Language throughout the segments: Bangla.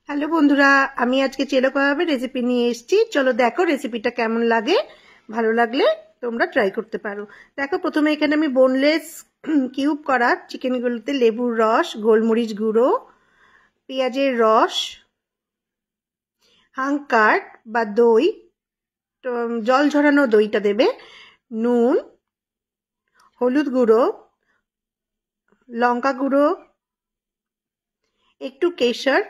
হ্যালো বন্ধুরা, আমি আজকে চেলো কাবাবের রেসিপি নিয়ে এসেছি। চলো দেখো রেসিপিটা কেমন লাগে। ভালো লাগলে তোমরা ট্রাই করতে পারো। দেখো, প্রথমে এখানে আমি বোনলেস কিউব করা চিকেনগুলোতে লেবুর রস, গোলমরিচ গুঁড়ো, পেঁয়াজের রস, হাঙ্কার বা দই, জল ঝরানো দইটা দেবে, নুন, হলুদ গুঁড়ো, লঙ্কা গুঁড়ো, একটু কেশর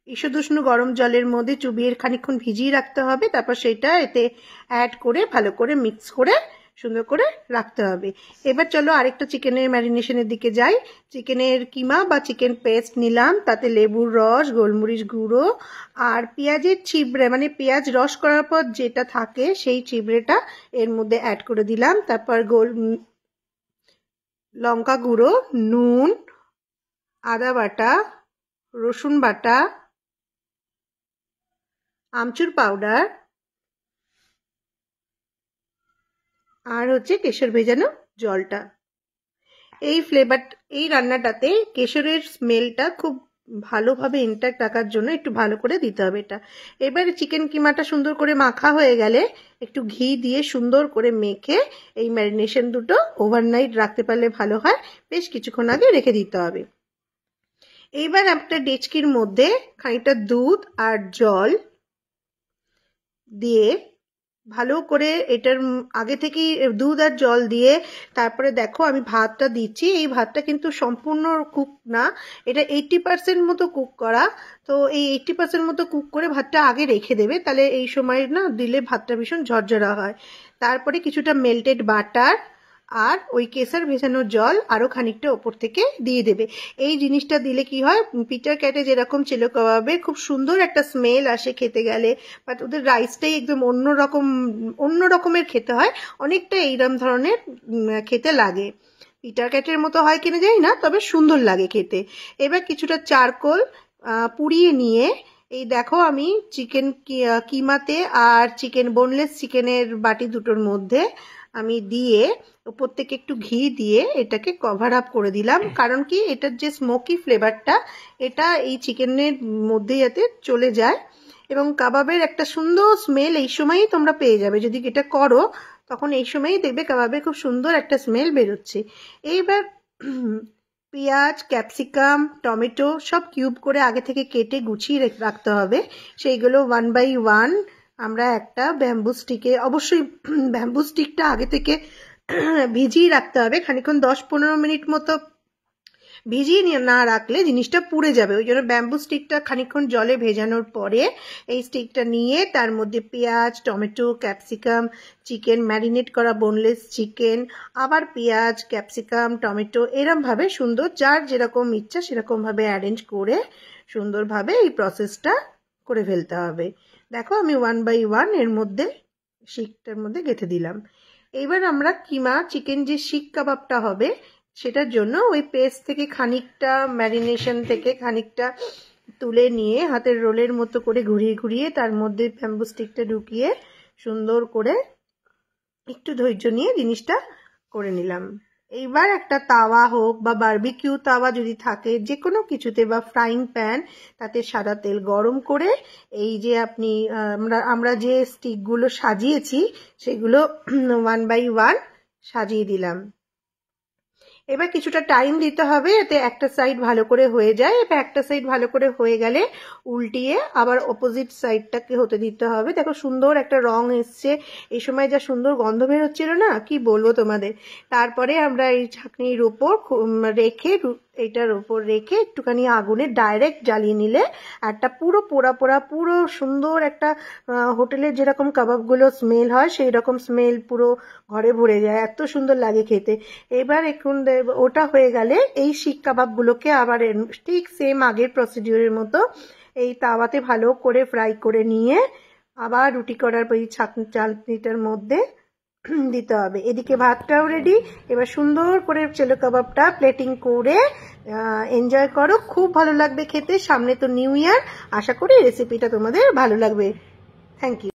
ঈষদুষ্ণ গরম জলের মধ্যে চুবিয়ে খানিকক্ষণ ভিজিয়ে রাখতে হবে। তারপর সেটা এতে অ্যাড করে ভালো করে মিক্স করে সুন্দর করে রাখতে হবে। এবার চলো আরেকটা চিকেনের ম্যারিনেশনের দিকে যাই। চিকেনের কিমা বা চিকেন পেস্ট নিলাম, তাতে লেবুর রস, গোলমরিচ গুঁড়ো আর পেঁয়াজের চিবড়ে, মানে পেঁয়াজ রস করার পর যেটা থাকে সেই চিবড়েটা এর মধ্যে অ্যাড করে দিলাম। তারপর লঙ্কা গুঁড়ো, নুন, আদা বাটা, রসুন বাটা, আমচুর পাউডার আর হচ্ছে কেশর ভেজানো জলটা। এই রান্নাটাতে কেশরের স্মেলটা খুব ভালোভাবে ইনট্যাক্ট রাখার জন্য একটু ভালো করে দিতে হবে এটা। এবার চিকেন কিমাটা সুন্দর করে মাখা হয়ে গেলে একটু ঘি দিয়ে সুন্দর করে মেখে এই ম্যারিনেশন দুটো ওভারনাইট রাখতে পারলে ভালো হয়। বেশ কিছুক্ষণ আগে রেখে দিতে হবে। এইবার একটা ডেচকির মধ্যে খানিকটা দুধ আর জল দিয়ে ভালো করে এটার আগে থেকেই দুধ আর জল দিয়ে তারপরে দেখো আমি ভাতটা দিচ্ছি। এই ভাতটা কিন্তু সম্পূর্ণ কুক না, এটা 80% মতো কুক করা। তো এই 80% মতো কুক করে ভাতটা আগে রেখে দেবে, তাহলে এই সময় না দিলে ভাতটা ভীষণ ঝরঝরা হয়। তারপরে কিছুটা মেল্টেড বাটার আর ওই কেশর ভেজানো জল আরো খানিকটা ওপর থেকে দিয়ে দেবে। এই জিনিসটা দিলে কি হয়, পিটার ক্যাটে যেরকম চেলো কাবাবের খুব সুন্দর একটা স্মেল আসে খেতে গেলে, বাট ওদের রাইসটাই একদম অন্য রকমের খেতে হয়, অনেকটা এইরকম ধরনের খেতে লাগে। পিটার ক্যাটের মতো হয় কিনা জানি না, তবে সুন্দর লাগে খেতে। এবার কিছুটা চারকোল পুড়িয়ে নিয়ে এই দেখো আমি চিকেন কিমাতে আর বোনলেস চিকেনের বাটি দুটোর মধ্যে আমি দিয়ে উপর থেকে একটু ঘি দিয়ে এটাকে কভার আপ করে দিলাম। কারণ কি, এটার যে স্মোকি ফ্লেভারটা এটা এই চিকেনের মধ্যে যাতে চলে যায় এবং কাবাবের একটা সুন্দর স্মেল এই সময়ই তোমরা পেয়ে যাবে। যদি এটা করো তখন এই সময়ই দেখবে কাবাবের খুব সুন্দর একটা স্মেল বেরোচ্ছে। এইবার পেঁয়াজ, ক্যাপসিকাম, টমেটো সব কিউব করে আগে থেকে কেটে গুছিয়ে রাখতে হবে। সেইগুলো 1 বাই 1 আমরা একটা ব্যাম্বু স্টিকে, অবশ্যই ব্যাম্বু স্টিকটা আগে থেকে ভিজিয়ে রাখতে হবে খানিকক্ষণ, 10-15 মিনিট মতো ভিজিয়ে না রাখলে জিনিসটা পুড়ে যাবে। ওই জন্য ব্যাম্বু স্টিকটা খানিকক্ষণ জলে ভেজানোর পরে এই স্টিকটা নিয়ে তার মধ্যে পেঁয়াজ, টমেটো, ক্যাপসিকাম, চিকেন ম্যারিনেট করা বোনলেস চিকেন, আবার পেঁয়াজ, ক্যাপসিকাম, টমেটো এরমভাবে সুন্দর যার যেরকম ইচ্ছা সেরকমভাবে অ্যারেঞ্জ করে সুন্দরভাবে এই প্রসেসটা করে ফেলতে হবে। দেখো আমি 1 বাই 1 এর মধ্যে শিকটার মধ্যে গেঁথে দিলাম। এইবার আমরা কিমা চিকেন যে শিক কাবাবটা হবে সেটার জন্য ওই পেস্ট থেকে খানিকটা, ম্যারিনেশন থেকে খানিকটা তুলে নিয়ে হাতের রোলের মতো করে ঘুরিয়ে ঘুরিয়ে তার মধ্যে ব্যাম্বু স্টিকটা ঢুকিয়ে সুন্দর করে একটু ধৈর্য নিয়ে জিনিসটা করে নিলাম। এইবার একটা তাওয়া হোক বা বারবিকিউ তাওয়া যদি থাকে যে কোনো কিছুতে, বা ফ্রাইং প্যান, তাতে সাদা তেল গরম করে এই যে আমরা যে স্টিকগুলো সাজিয়েছি সেগুলো 1 বাই 1 সাজিয়ে দিলাম। এবার কিছুটা টাইম দিতে হবে এতে একটা সাইড ভালো করে হয়ে যায়। এবার একটা সাইড ভালো করে হয়ে গেলে উল্টিয়ে আবার অপোজিট সাইডটাকে হতে দিতে হবে। দেখো সুন্দর একটা রং এসছে, এই সময় যা সুন্দর গন্ধ বেরোচ্ছিল না, কি বলবো তোমাদের। তারপরে আমরা এই ঢাকনির উপর রেখে, এটার উপর রেখে একটুখানি আগুনে ডাইরেক্ট জ্বালিয়ে নিলে একটা পুরো পোড়া পোড়া, পুরো সুন্দর একটা হোটেলের যেরকম কাবাবগুলো স্মেল হয় সেই রকম স্মেল পুরো ঘরে ভরে যায়, এত সুন্দর লাগে খেতে। এবার এখন ওটা হয়ে গেলে এই শিক কাবাবগুলোকে আবার ঠিক সেম আগের প্রসিডিউরের মতো এই তাওয়াতে ভালো করে ফ্রাই করে নিয়ে আবার রুটি করার ওই চালনিটার মধ্যে দিতে হবে। এদিকে ভাতটাও রেডি। এবার সুন্দর করে চেলো কাবাবটা প্লেটিং করে এনজয় করো, খুব ভালো লাগবে খেতে। সামনে তো নিউ ইয়ার, আশা করি রেসিপিটা তোমাদের ভালো লাগবে। Thank you.